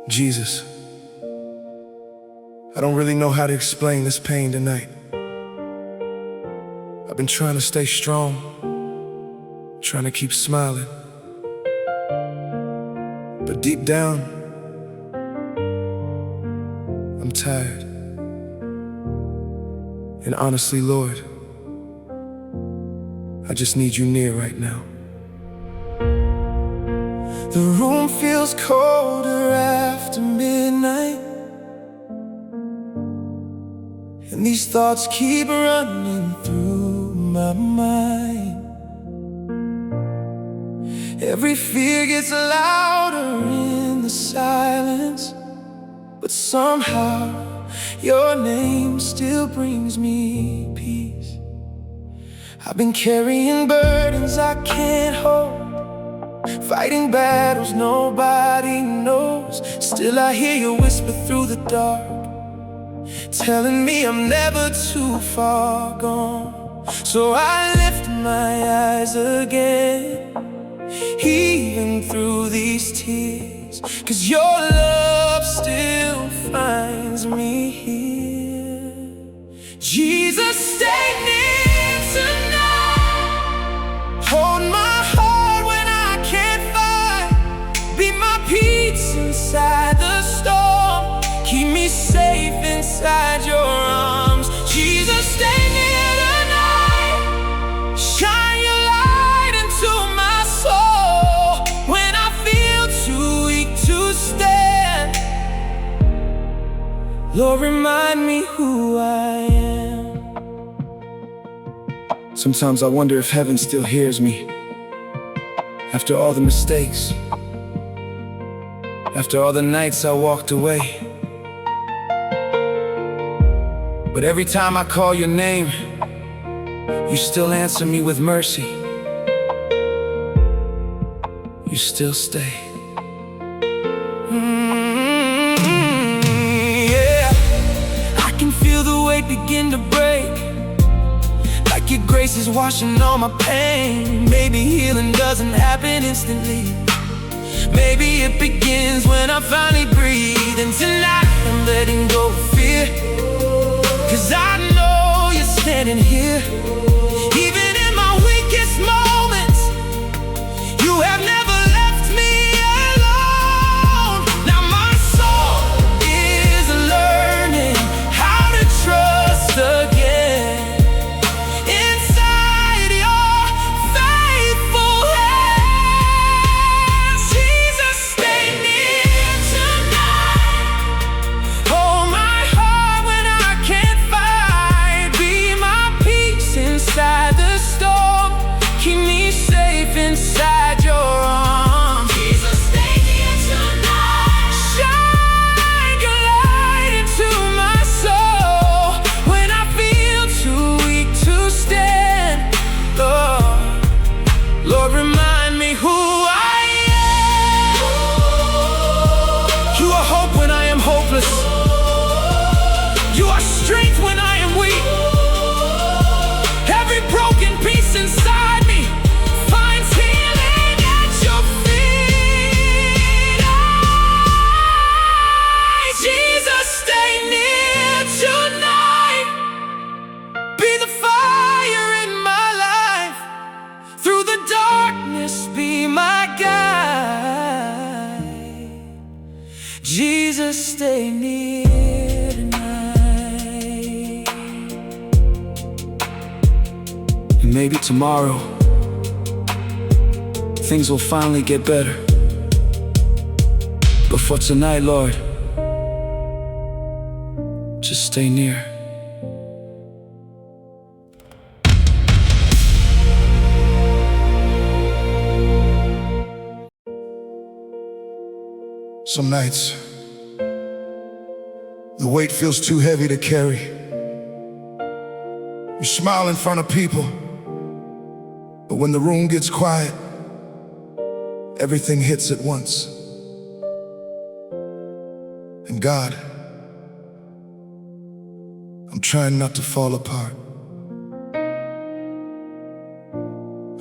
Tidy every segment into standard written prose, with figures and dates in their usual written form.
Jesus, I don't really know how to explain this pain tonight. I've been trying to stay strong, trying to keep smiling, but deep down, I'm tired. And honestly, Lord, I just need you near right now. The room feels colder after midnight, and these thoughts keep running through my mind. Every fear gets louder in the silence, but somehow your name still brings me peace. I've been carrying burdens I can't hold, fighting battles nobody knows. Still I hear you whisper through the dark, telling me I'm never too far gone. So I lift my eyes again, even through these tears, 'cause your love still finds me here. Jesus, stay near tonight. Hold my heart when I can't fight. Be my peace inside the storm. Keep me safe inside your arms. Jesus, stay near tonight. Shine your light into my soul when I feel too weak to stand. Lord, remind me who I am. Sometimes I wonder if heaven still hears me after all the mistakes, after all the nights I walked away. But every time I call your name, you still answer me with mercy. You still stay. Yeah, I can feel the weight begin to break, like your grace is washing all my pain. Maybe healing doesn't happen instantly. Maybe it begins when I finally breathe. And tonight I'm letting go of fear, 'cause I know you're standing here. Even in my weakest moments, you have never left me alone. Now my soul is learning how to trust again. Inside your faithful hands, Jesus, stay near tonight. Hold my heart when I can't fight. Be my peace inside the storm. Keep me safe inside your arms. Jesus, stay near tonight. Shine your light into my soul when I feel too weak to stand. Lord, remind me who I am. You are hope when I am hopeless. You are strength when I am weak. Every broken piece inside me finds healing at your feet. Jesus, stay near tonight. Be the fire in my life. Through the darkness, be my guide. Jesus, stay near tonight. And maybe tomorrow things will finally get better. But for tonight, Lord, just stay near. Some nights, the weight feels too heavy to carry. You smile in front of people, but when the room gets quiet, everything hits at once. And God, I'm trying not to fall apart.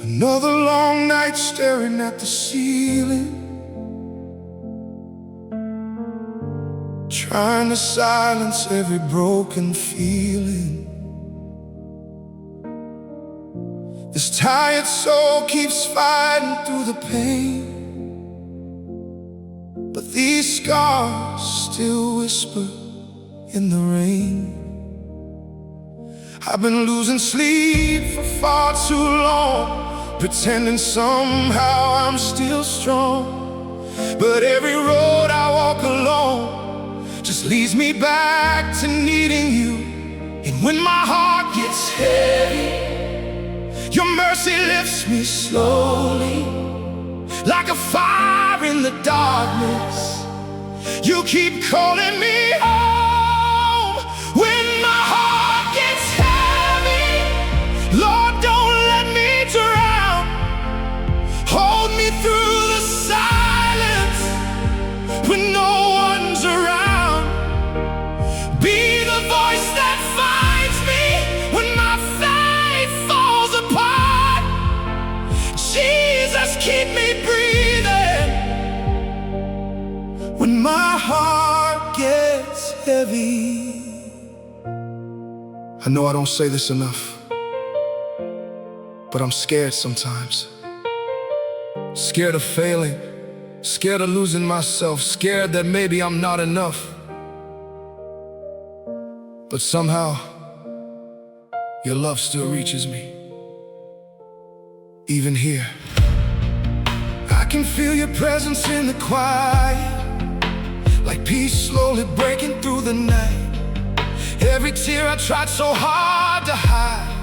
Another long night staring at the ceiling, trying to silence every broken feeling. This tired soul keeps fighting through the pain, but these scars still whisper in the rain. I've been losing sleep for far too long, pretending somehow I'm still strong. But every road I walk alone just leads me back to needing you. And when my heart gets heavy, your mercy lifts me slowly. Like a fire in the darkness, you keep calling me home. When my heart gets heavy, Lord, don't let me drown. Hold me through the silence when no one's around. Be the voice that finds me when my faith falls apart. Jesus, keep me breathing when my heart gets heavy. I know I don't say this enough, but I'm scared sometimes. Scared of failing, scared of losing myself, scared that maybe I'm not enough. But somehow, your love still reaches me, even here. I can feel your presence in the quiet, like peace slowly breaking through the night. Every tear I tried so hard to hide,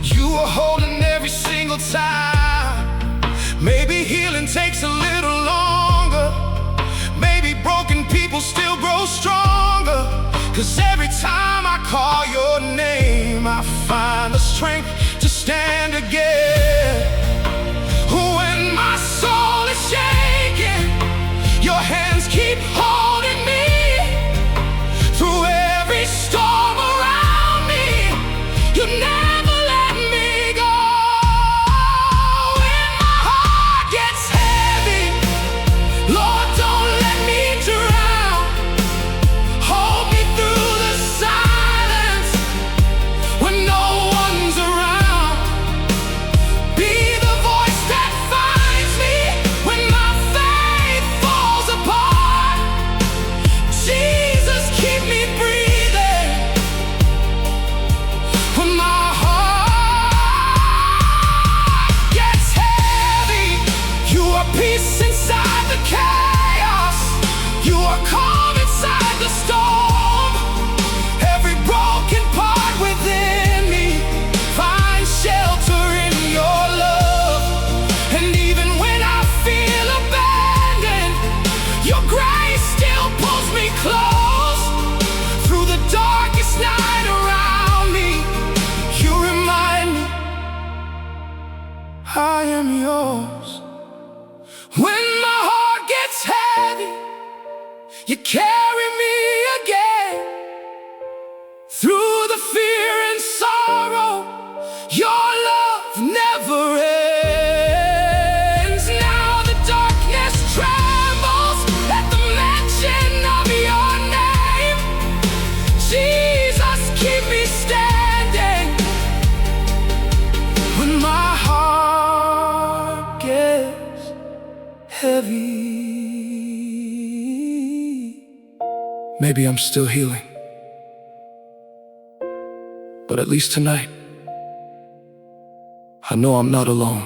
you were holding every single time. Maybe healing takes a little longer, maybe broken people still grow stronger. 'Cause every time I call your name, I find the strength to stand again. When my soul is shaking, your hands keep holding me. Through every storm around me, you never let me go. When my heart gets heavy, Lord, don't let me drown. Hold me through the silence when no one's around. Be the voice that finds me when my faith falls apart. Jesus, keep me breathing when my heart gets heavy. You are peace inside the chaos, you are calm inside the storm. Every broken part within me finds shelter in your love. And even when I feel abandoned, your grace still pulls me close. Through the darkest night around me, you remind me I am yours. When my heart gets heavy, you carry me again. Through the fear and sorrow, your love never ends. Now the darkness trembles at the mention of your name. Jesus, keep me standing when my heart gets heavy. Maybe I'm still healing, but at least tonight, I know I'm not alone.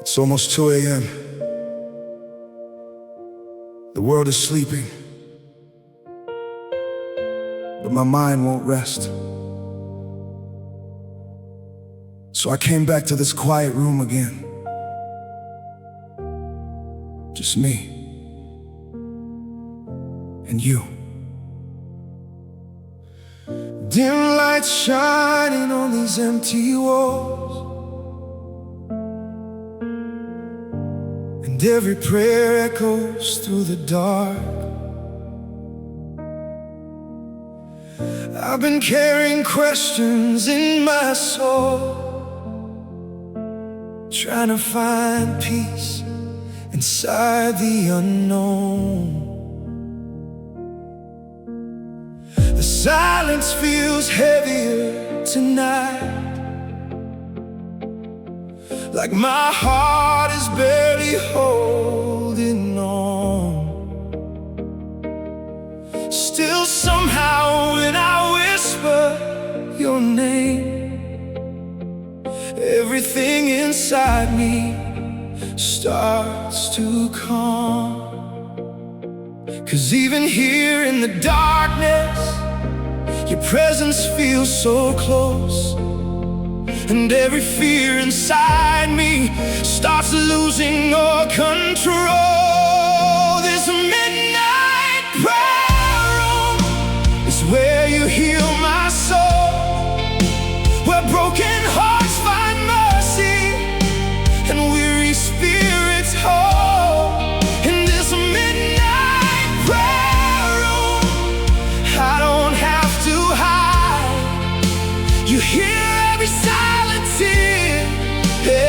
It's almost 2 a.m. The world is sleeping, but my mind won't rest. So I came back to this quiet room again. Just me and you. Dim lights shining on these empty walls, and every prayer echoes through the dark. I've been carrying questions in my soul, trying to find peace inside the unknown. The silence feels heavier tonight, like my heart is barely holding on. Still somehow when I whisper your name, everything inside me starts to calm. 'Cause even here in the darkness, your presence feels so close, and every fear inside me starts losing all control. This midnight prayer room is where you heal my soul, where broken hearts find mercy and weary spirits hope. In this midnight prayer room, I don't have to hide. You hear every silent tear,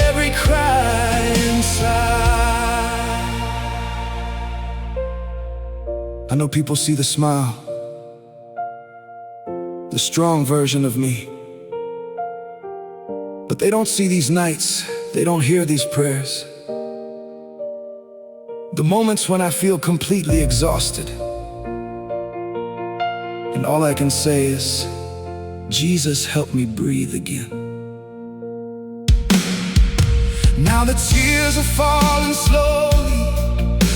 every cry inside. I know people see the smile, the strong version of me, but they don't see these nights, they don't hear these prayers. The moments when I feel completely exhausted, and all I can say is, Jesus, help me breathe again. Now the tears are falling slowly,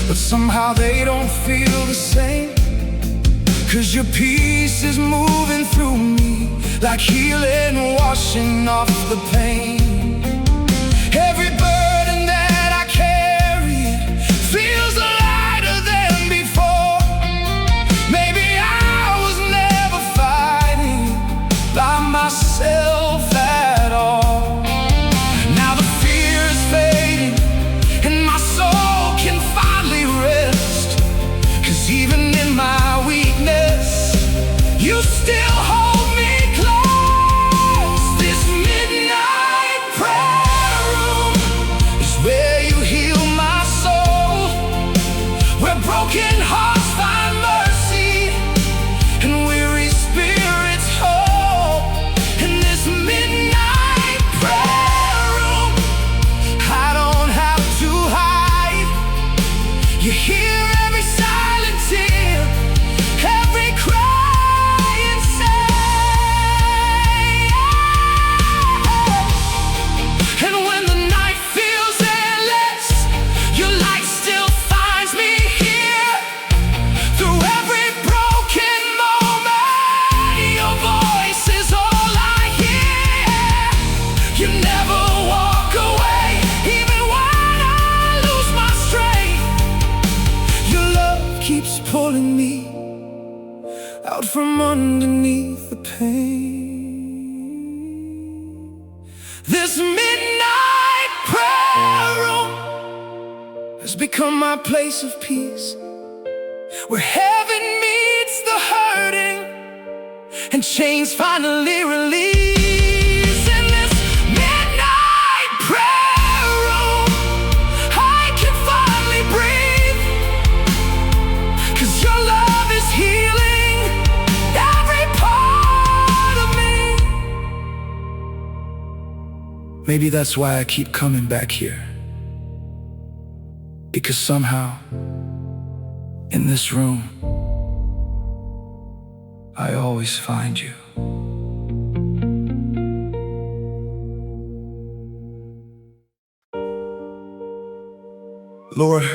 but somehow they don't feel the same. 'Cause your peace is moving through me, like healing, washing off the pain. Every burden that I carry feels lighter than before. Maybe I was never fighting by myself at all. Now the fear is fading and my soul can finally rest. 'Cause even in my weakness, you still hold me close. This midnight prayer room is where you heal my soul, where broken hearts find mercy and weary spirits hope. In this midnight prayer room, I don't have to hide. You hear every silent tear, every cry inside. And when the night feels endless, your light still finds me here. Through every broken moment, your voice is all I hear. You never walk away, even when I lose my strength. Your love keeps pulling me out from underneath the pain. This midnight prayer room has become my place of peace, where heaven meets the hurting and chains finally release. In this midnight prayer room, I can finally breathe. 'Cause your love is healing every part of me. Maybe that's why I keep coming back here, because somehow in this room I always find you. Lord,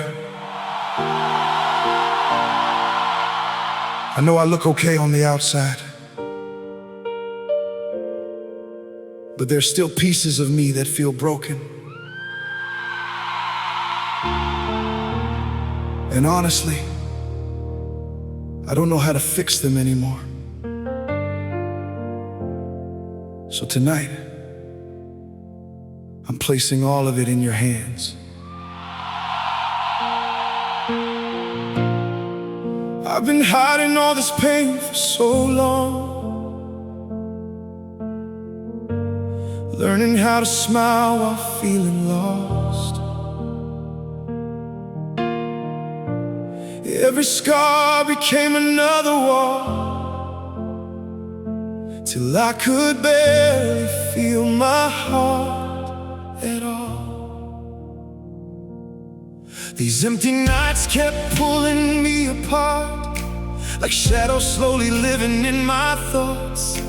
I know I look okay on the outside, but there's still pieces of me that feel broken. And honestly, I don't know how to fix them anymore. So tonight, I'm placing all of it in your hands. I've been hiding all this pain for so long, learning how to smile while feeling lost. Every scar became another wall, till I could barely feel my heart at all. These empty nights kept pulling me apart, like shadows slowly living in my thoughts.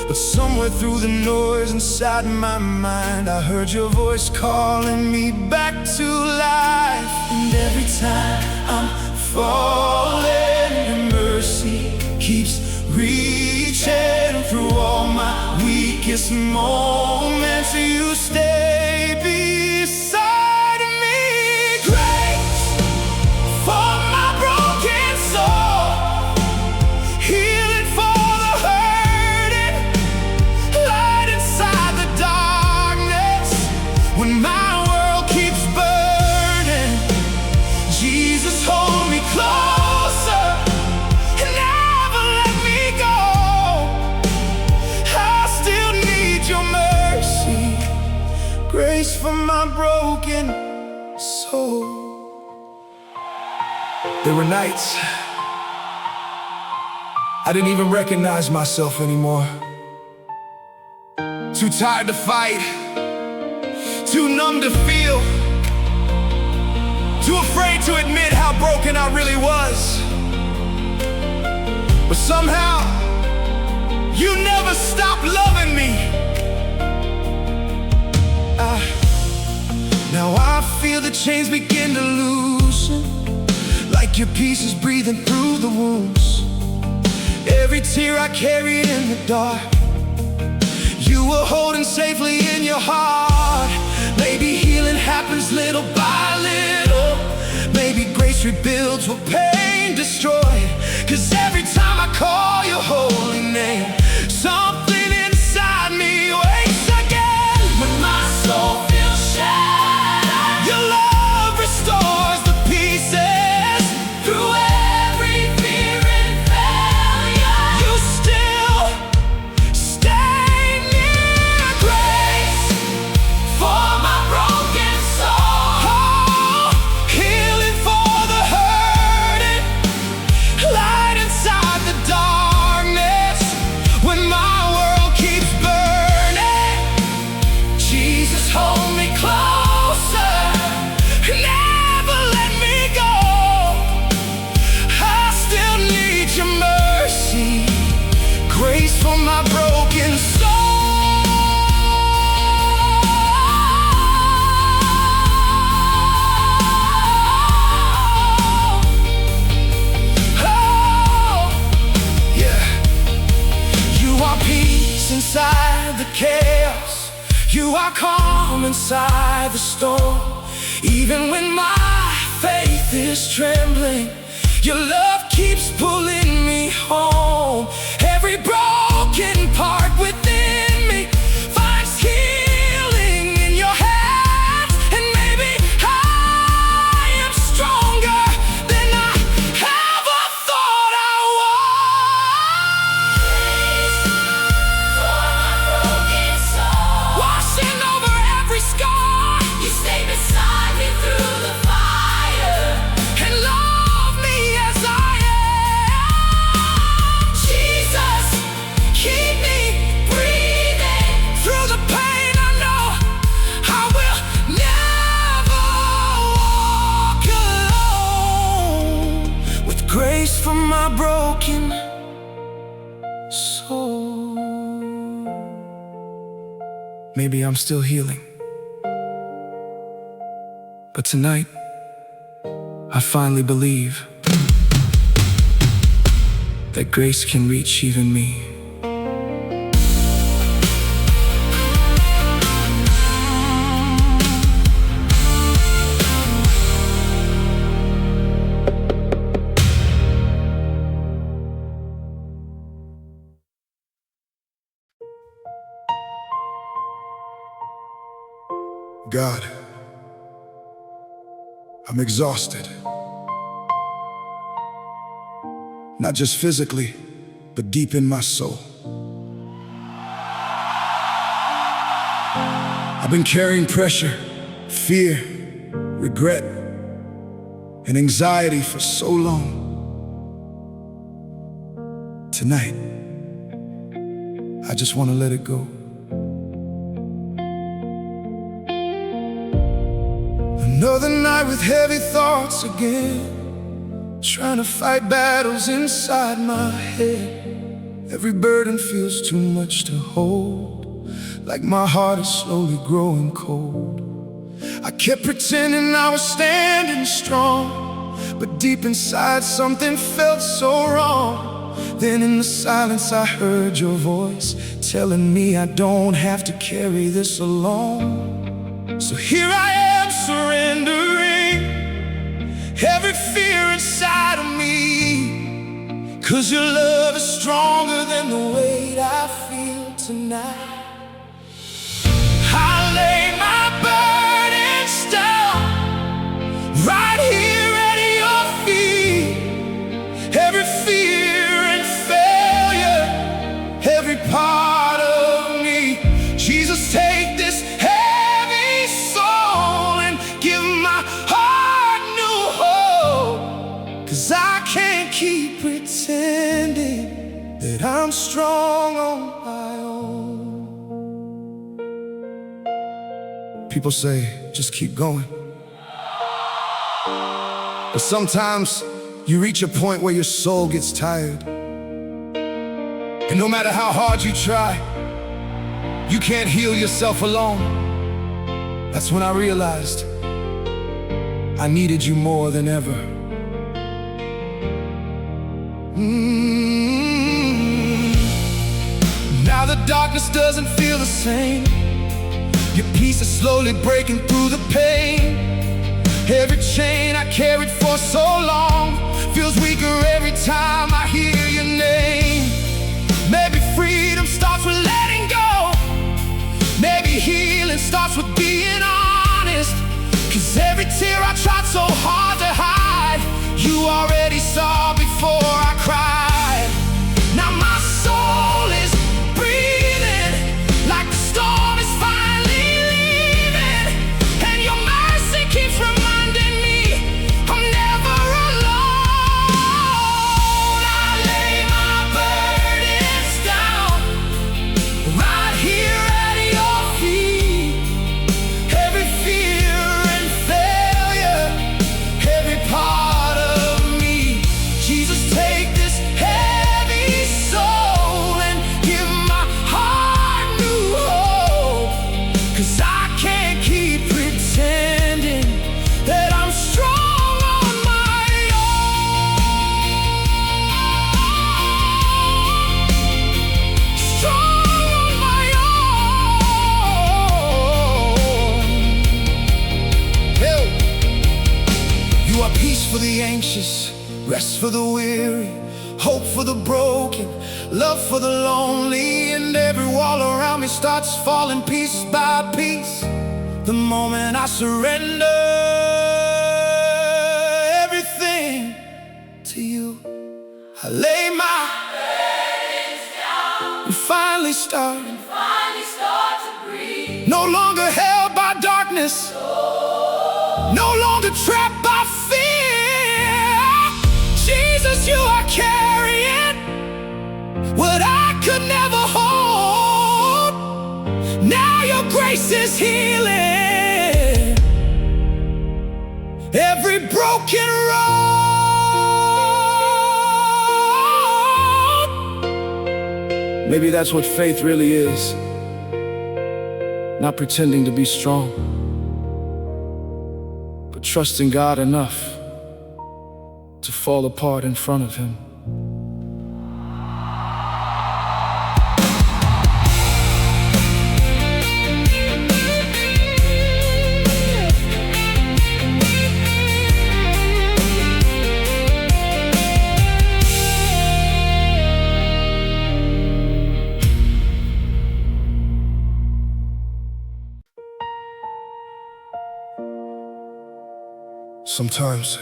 But somewhere through the noise inside my mind, I heard your voice calling me back to life. And every time I'm falling, your mercy keeps reaching through all my weakest moments. You stay beside me. Grace for my broken soul, healing for the hurting, light inside the darkness when my world keeps burning. Jesus, hold me closer and never let me go. I still need your mercy, grace for my broken soul. There were nights I didn't even recognize myself anymore. Too tired to fight, too numb to feel, too afraid to admit how broken I really was. But somehow, you never stopped loving me. Now I feel the chains begin to loosen, like your peace is breathing through the wounds. Every tear I carried in the dark, you were holding safely in your heart. Maybe healing happens little by little, maybe grace rebuilds what pain destroyed. 'Cause every time I call your holy name, something inside me wakes again. When my soul feels shattered, your love restores the pieces. Through every fear and failure, you still stay near. Grace for my broken soul, healing for the hurting, light inside the darkness when my world keeps burning. Jesus, hold me closer, never let me go. I still need your mercy, grace for my broken soul. Oh, yeah. You are peace inside the chaos, you are calm inside the storm. Even when my faith is trembling, your love keeps pulling me home. Every broken part within me finds healing in your hands. And maybe I am stronger than I ever thought I was. Washing over every scar, you stay beside me through the fire and love me as I am. Jesus, keep me breathing through the pain. I know I will never walk alone. With grace for my broken soul. Maybe I'm still healing, but tonight I finally believe that grace can reach even me. God, I'm exhausted. Not just physically, but deep in my soul. I've been carrying pressure, fear, regret, and anxiety for so long. Tonight, I just want to let it go. Another night with heavy thoughts again, trying to fight battles inside my head. Every burden feels too much to hold, like my heart is slowly growing cold. I kept pretending I was standing strong, but deep inside something felt so wrong. Then in the silence I heard your voice telling me I don't have to carry this alone. So here I am surrendering every fear inside of me, 'cause your love is stronger than the weight I feel tonight. I lay my burdens down right here at your feet. Every fear and failure, every part of me. Jesus, take this heavy soul and give my heart new hope, 'cause I can't keep pretending that I'm strong on my own. People say, just keep going. But sometimes you reach a point where your soul gets tired, and no matter how hard you try, you can't heal yourself alone. That's when I realized I needed you more than ever. Now the darkness doesn't feel the same. Your peace is slowly breaking through the pain. Every chain I carried for so long feels weaker every time I hear your name. Maybe freedom starts with letting go. Maybe healing starts with being honest. 'Cause every tear I tried so hard to hide, you already saw before I cried. Now my soul is breathing like the storm is finally leaving, and your mercy keeps reminding me I'm never alone. I lay my burdens down right here at your feet. Every fear and failure, every part of me. Jesus, take this heavy soul and give my heart new hope, 'cause I can't keep pretending that I'm strong on my own. Strong on my own. Hey. You are peace for the anxious, rest for the weary, hope for the broken, love for the lonely. And every wall around me starts falling piece by piece the moment I surrender everything to you. I lay my burdens down and finally start to breathe. No longer held by darkness, no longer trapped by fear. Jesus, you are carrying what I could never hold. Now your grace is healing every broken road. Maybe that's what faith really is. Not pretending to be strong, but trusting God enough to fall apart in front of Him. Sometimes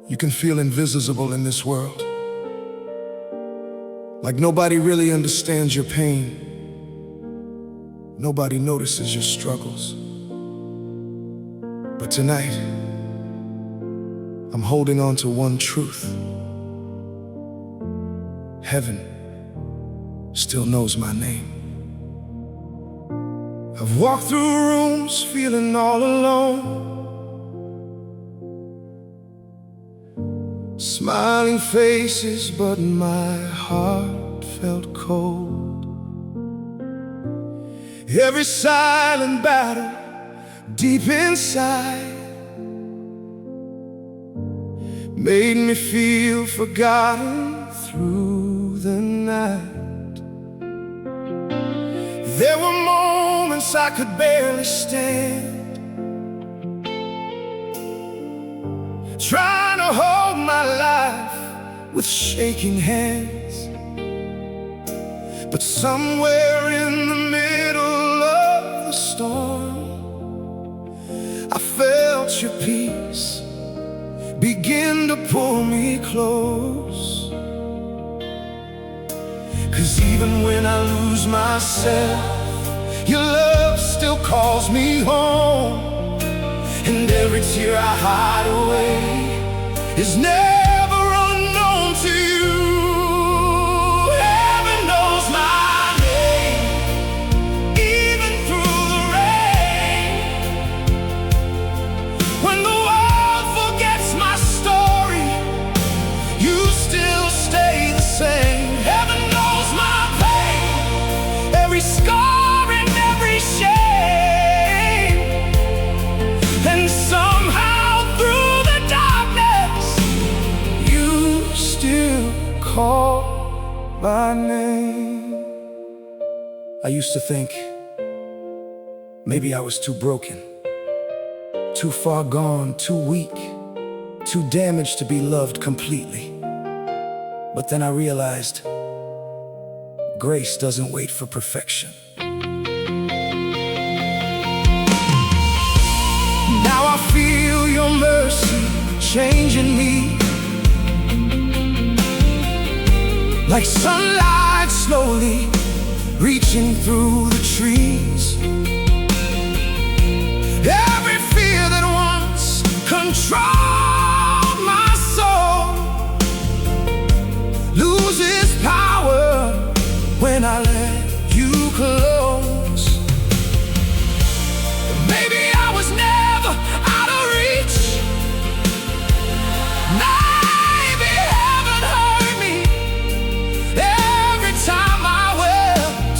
you can feel invisible in this world, like nobody really understands your pain. Nobody notices your struggles. But tonight, I'm holding on to one truth. Heaven still knows my name. I've walked through rooms feeling all alone, smiling faces, but my heart felt cold. Every silent battle deep inside made me feel forgotten through the night. There were moments I could barely stand, trying to hold my life with shaking hands. But somewhere in the middle of the storm, I felt your peace begin to pull me close. 'Cause even when I lose myself, your love still calls me home. And every tear I hide away is never unknown to you. Heaven knows my name, even through the rain. When the world forgets my story, you still stay the same. Heaven knows my pain, every scar and every shame. And somehow through the darkness, you still call my name. I used to think maybe I was too broken, too far gone, too weak, too damaged to be loved completely. But then I realized grace doesn't wait for perfection. Now I feel your mercy changing me, like sunlight slowly reaching through the trees. Every fear that once controlled my soul loses power when I let you close. Maybe I was never out of reach, maybe heaven hurt me every time I wept.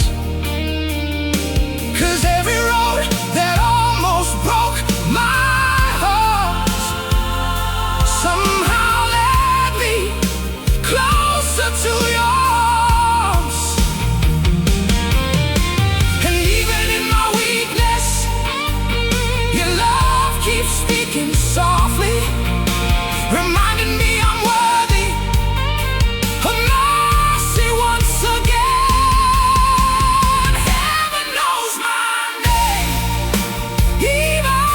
'Cause every road that almost broke my heart somehow led me closer to yours. And even in my weakness, your love keeps speaking softly, reminding me I'm worthy of mercy once again. Heaven knows my name, even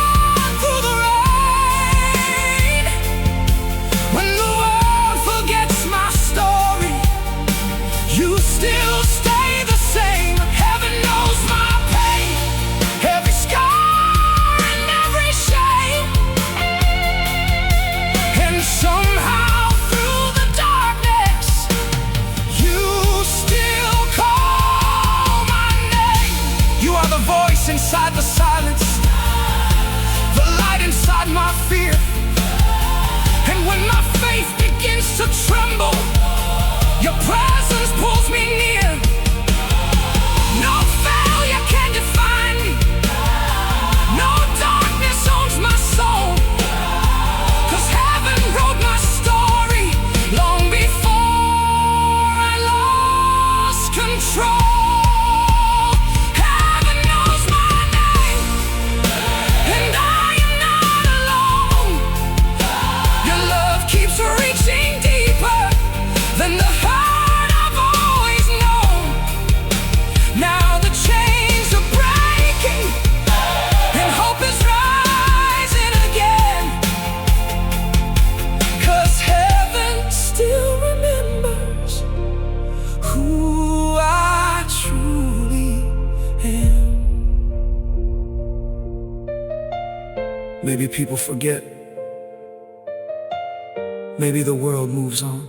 through the rain. When the world forgets my story, you still stay the same. Heaven knows my pain, every scar and every shame. Maybe people forget. Maybe the world moves on.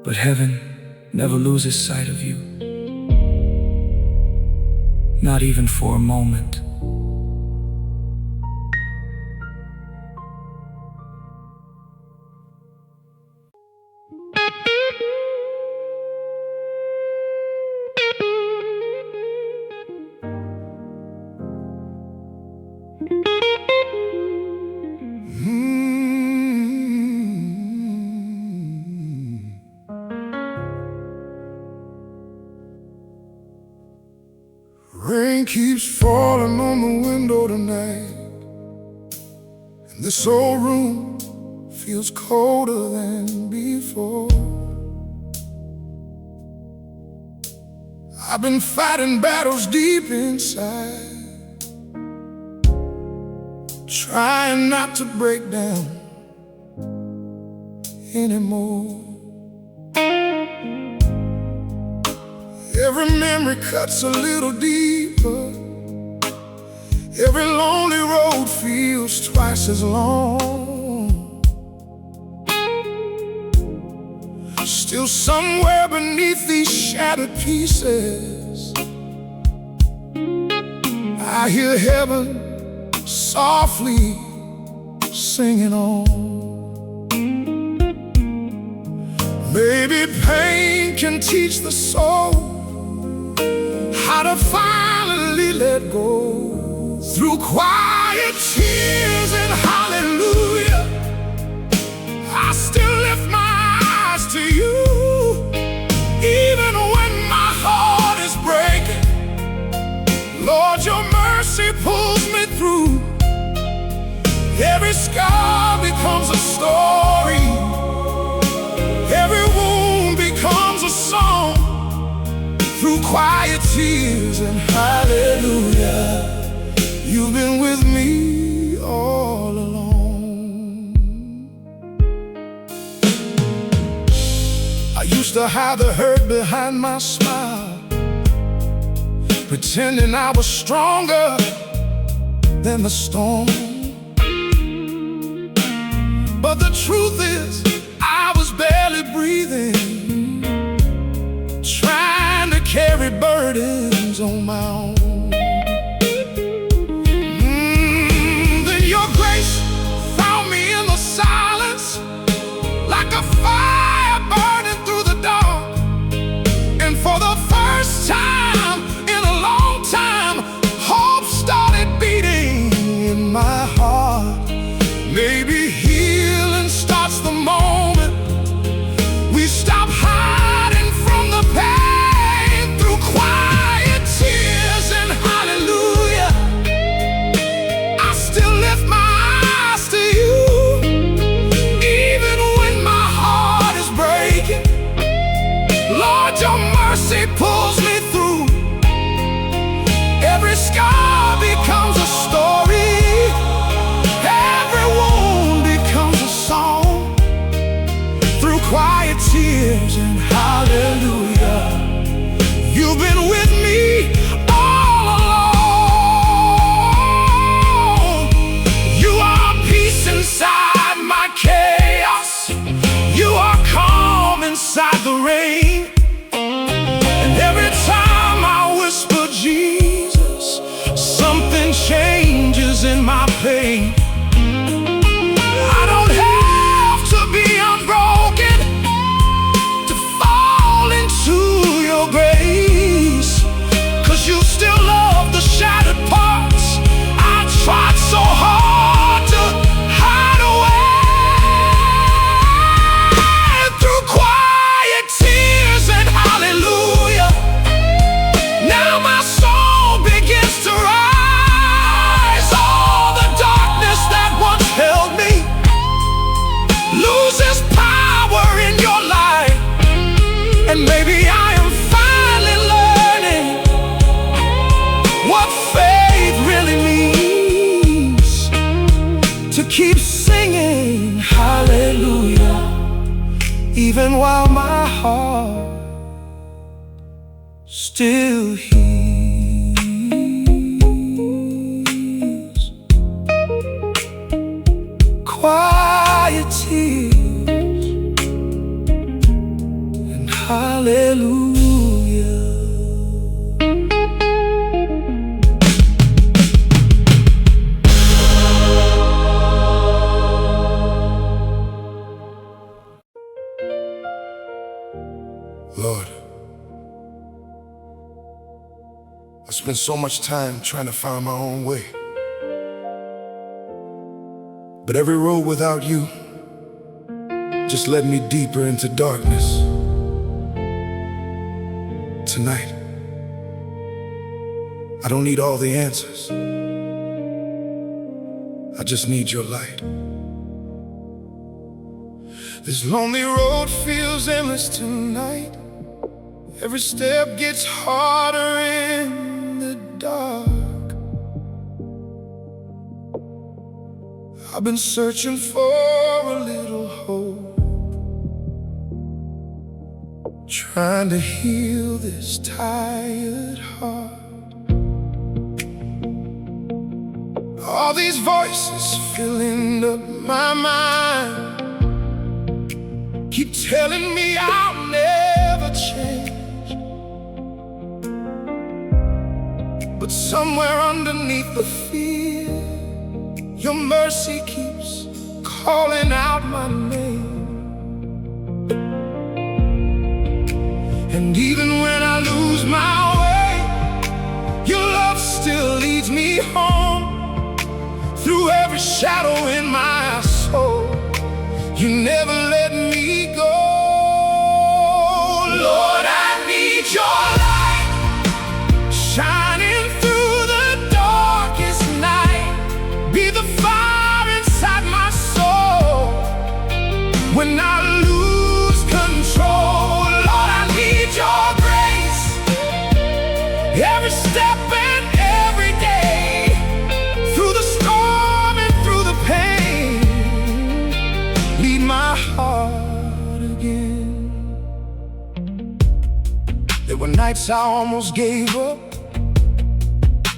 But heaven never loses sight of you. Not even for a moment. Rain keeps falling on the window tonight, and this old room feels colder than before. I've been fighting battles deep inside, trying not to break down anymore. Every memory cuts a little deeper. Every lonely road feels twice as long. Still somewhere beneath these shattered pieces, I hear heaven softly singing on. Maybe pain can teach the soul how to finally let go. Through quiet tears and hallelujah, I still lift my eyes to you. Even when my heart is breaking, Lord, your mercy pulls me through. Every scar becomes a story. Every wound becomes a song. Through quiet tears and hallelujah, you've been with me all along. I used to hide the hurt behind my smile, pretending I was stronger than the storm. But the truth is, I was barely breathing, trying to carry burdens on my own. Then your grace found me in the silence, like a fire burning through the dark. And for the first time in a long time, hope started beating in my heart. Maybe healing starts the moment we stop hiding from the pain. Through quiet tears and hallelujah, I still lift my eyes to you. Even when my heart is breaking, Lord, your mercy pulls me through. Every scar becomes a story. Every wound becomes a song. Through quiet tears and hallelujah, you've been with me all along. You are peace inside my chaos. You are calm inside the rain. And every time I whisper Jesus, something changes in my pain. I don't have to be unbroken to fall into your grace, 'cause you still love the shattered parts I tried so hard to hide away. Through quiet tears and hallelujah, now my soul begins to rise. All the darkness that once held me loses power in your light. And maybe I am finally learning what faith really means, to keep singing hallelujah, even while my heart still heals. quiet tears and hallelujah. Lord, I spent so much time trying to find my own way, but every road without you just led me deeper into darkness. Tonight, I don't need all the answers. I just need your light. This lonely road feels endless tonight. Every step gets harder in the dark. I've been searching for a little hope, trying to heal this tired heart. All these voices filling up my mind keep telling me I'll never change. But somewhere underneath the fear, your mercy keeps calling out my name. And even when I lose my way, your love still leads me home. Through every shadow in my soul, you never let me go. Lord, I need your light shining through the darkest night. Be the fire inside my soul when I lose control. Lord, I need your grace every step and every day. Through the storm and through the pain, lead my heart again. There were nights I almost gave up,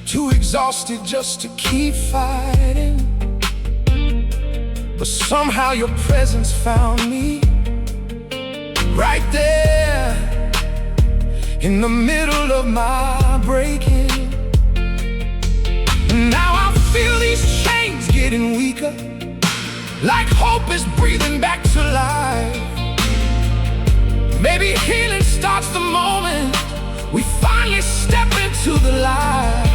too exhausted just to keep fighting. But somehow your presence found me right there in the middle of my breaking. And now I feel these chains getting weaker, like hope is breathing back to life. Maybe healing starts the moment we finally step into the light.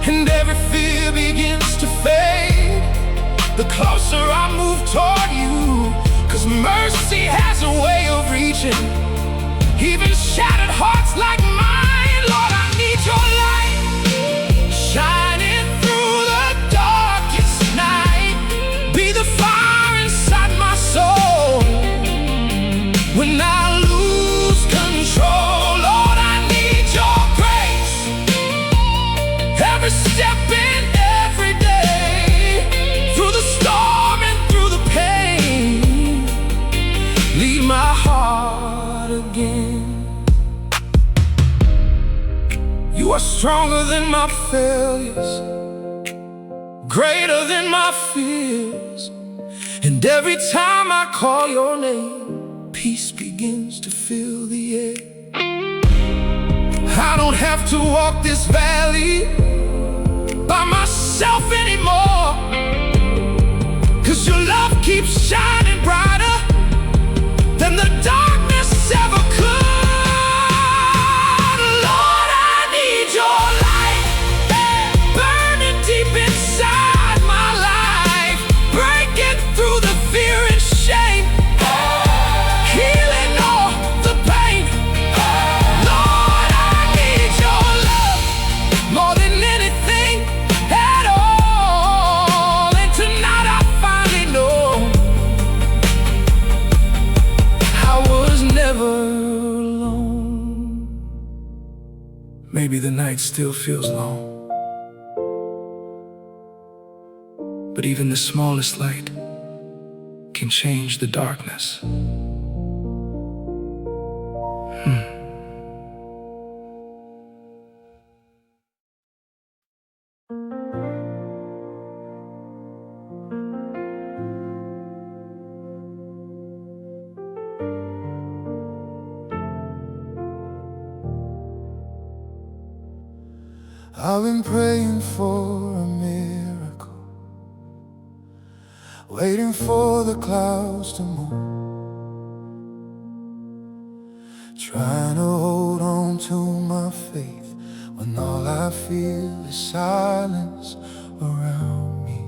And every fear begins to fade the closer I move toward you. 'Cause mercy has a way of reaching even shattered hearts like mine. Lord, I need your light shining through the darkest night. Be the fire inside my soul when I lose control. Lord, I need your grace every step in every day. Through the storm and through the pain, lead my heart again. You are stronger than my failures, greater than my fears. And every time I call your name, peace begins to fill the air. I don't have to walk this valley by myself anymore, 'cause your love keeps shining brighter than the darkness ever could. Lord, I need your light burning deep inside my life, breaking through the fear and shame, healing all the pain. Lord, I need your love more than anything at all. And tonight I finally know I was never alone. Maybe the night still feels long, but even the smallest light can change the darkness. I've been praying for a miracle, waiting for the clouds to move, trying to hold on to my faith when all I feel is silence around me.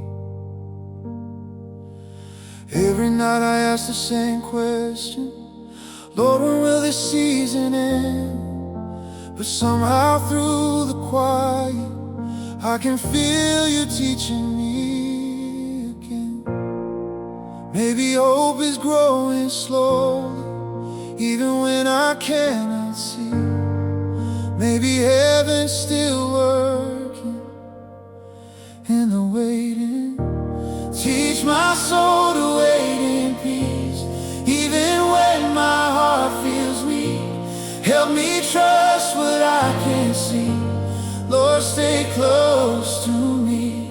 Every night I ask the same question: Lord, when will this season end? But somehow through the quiet I can feel you teaching me again. Maybe hope is growing slowly, even when I cannot see. Maybe heaven's still working in the waiting. Teach my soul to wait in peace, even when my heart feels weak. Help me trust what I can't see. Lord, stay close to me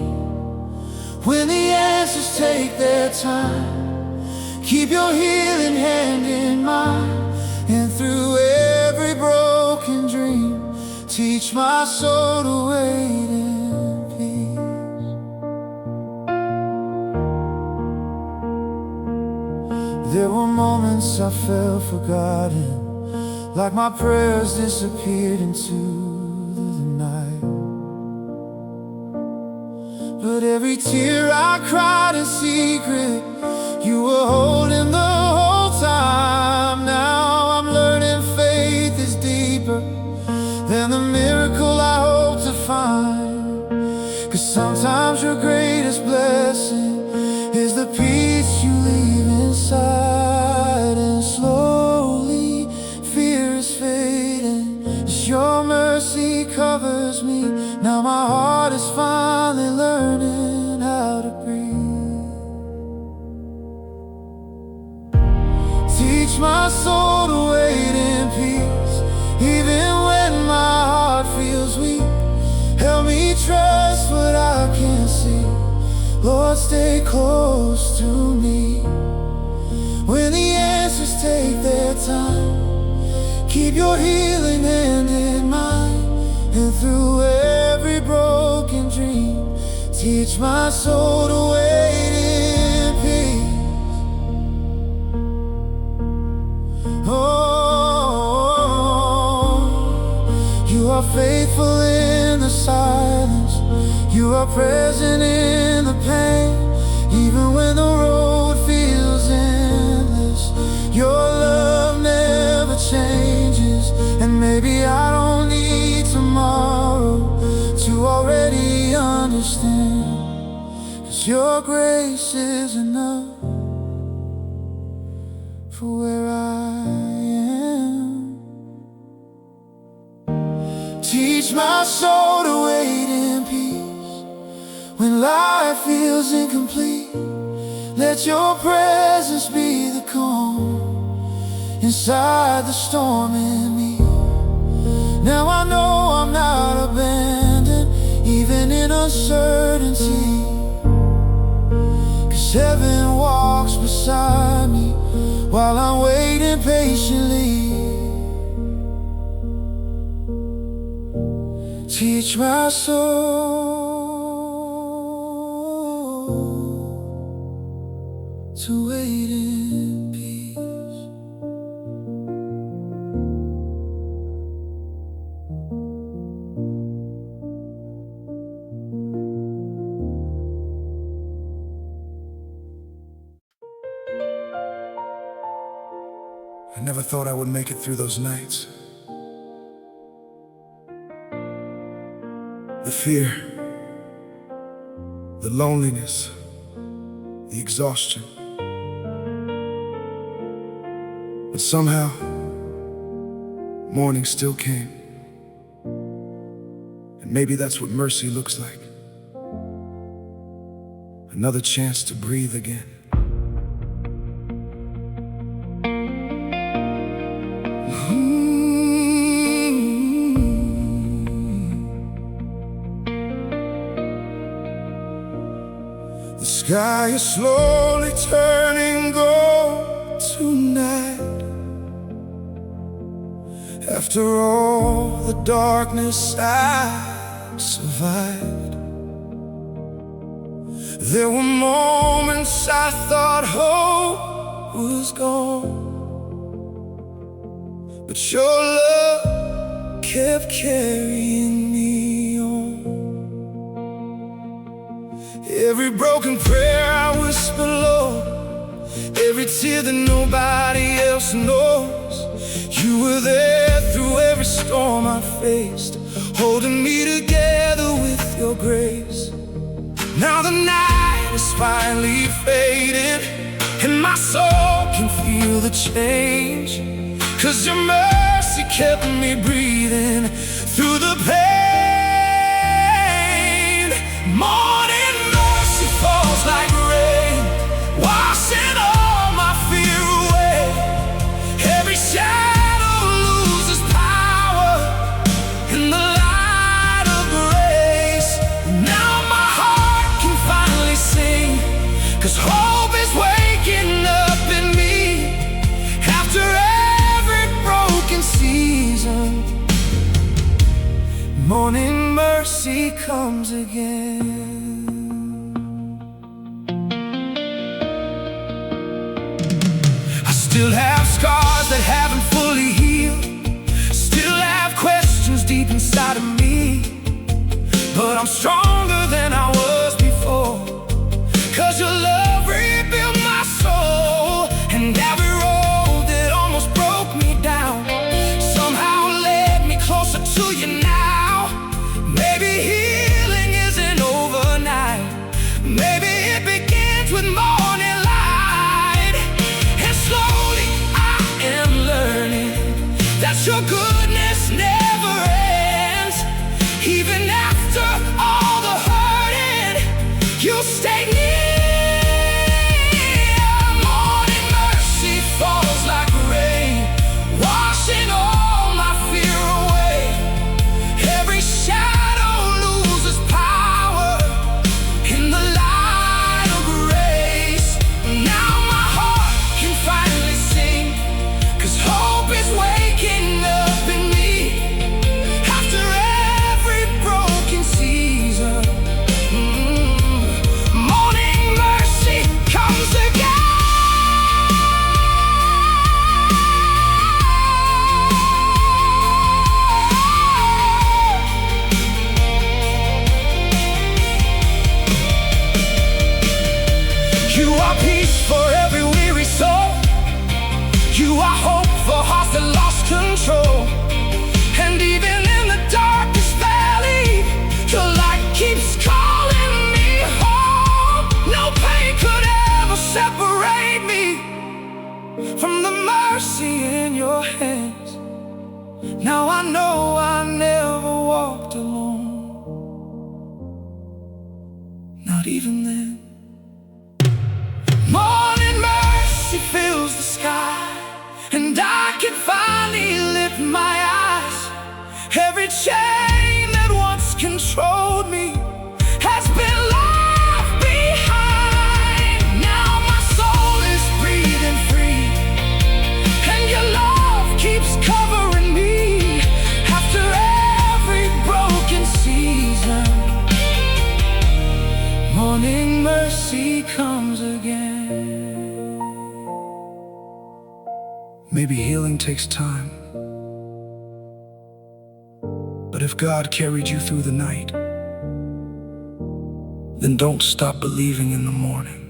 when the answers take their time. Keep your healing hand in mine, and through every broken dream, teach my soul to wait in peace. There were moments I felt forgotten, like my prayers disappeared into the night. But every tear I cried in secret, you were holding the whole time. Now I'm learning faith is deeper than the miracle I hope to find. 'Cause sometimes your greatest blessing is the peace you leave inside. And slowly fear is fading as your mercy covers me. Now my heart is finally learning how to breathe. Teach my soul to wait in peace, even when my heart feels weak. Help me trust what I can't see. Lord, stay close to me when the answers take their time. Keep your healing hand in mine, and through every broken dream, teach my soul to wait in peace. Oh, you are faithful in the silence. You are present in the pain, even when the road feels endless. Your love never changes, and maybe I don't need tomorrow to already understand. 'Cause your grace is enough for where I am. Teach my soul to wait in peace when life feels incomplete. Let your presence be the calm inside the storm in me. Now I know I'm not abandoned, even in uncertainty. 'Cause heaven walks beside me while I'm waiting patiently. Teach my soul to wait in peace. I never thought I would make it through those nights. The fear, the loneliness, the exhaustion. But somehow, morning still came. And maybe that's what mercy looks like. Another chance to breathe again. The sky is slowly turning gold tonight. After all the darkness I survived. There were moments I thought hope was gone, but your love kept carrying me on. Every broken prayer I whisper, Lord, every tear that nobody else knows, you were there through every storm I faced, holding me together with your grace. Now the night is finally fading, and my soul can feel the change, 'cause your mercy kept me breathing through the pain. Morning mercy falls like rain, washing all my fear away. Every shadow loses power in the light of grace. Now my heart can finally sing, 'cause hope is waking up in me after every broken season. Morning mercy comes again. I still have scars that haven't fully healed, still have questions deep inside of me, but I'm stronger than I was before, 'cause your love rebuilt my soul. And every road that almost broke me down somehow led me closer to you now. Maybe healing isn't overnight, maybe it begins with morning light. And slowly I am learning that your goodness never ends. Even after all the hurting, you stay near. Morning mercy falls like rain, washing all my fear away. Every shadow loses power in the light of grace. Now my heart can finally sing, 'cause hope is waking up in me after every broken season. Morning mercy comes again. You are peace for every weary soul, you are hope for hearts that lost control. And even in the darkest valley, your light keeps calling me home. No pain could ever separate me from the mercy in your hands. Now I know I never walked alone, not even then. Morning mercy fills the sky, and I can finally lift my eyes. Every chain that once controlled me has been left behind. Now my soul is breathing free, and your love keeps covering me after every broken season. Morning mercy comes again. Maybe healing takes time, but if God carried you through the night, then don't stop believing in the morning.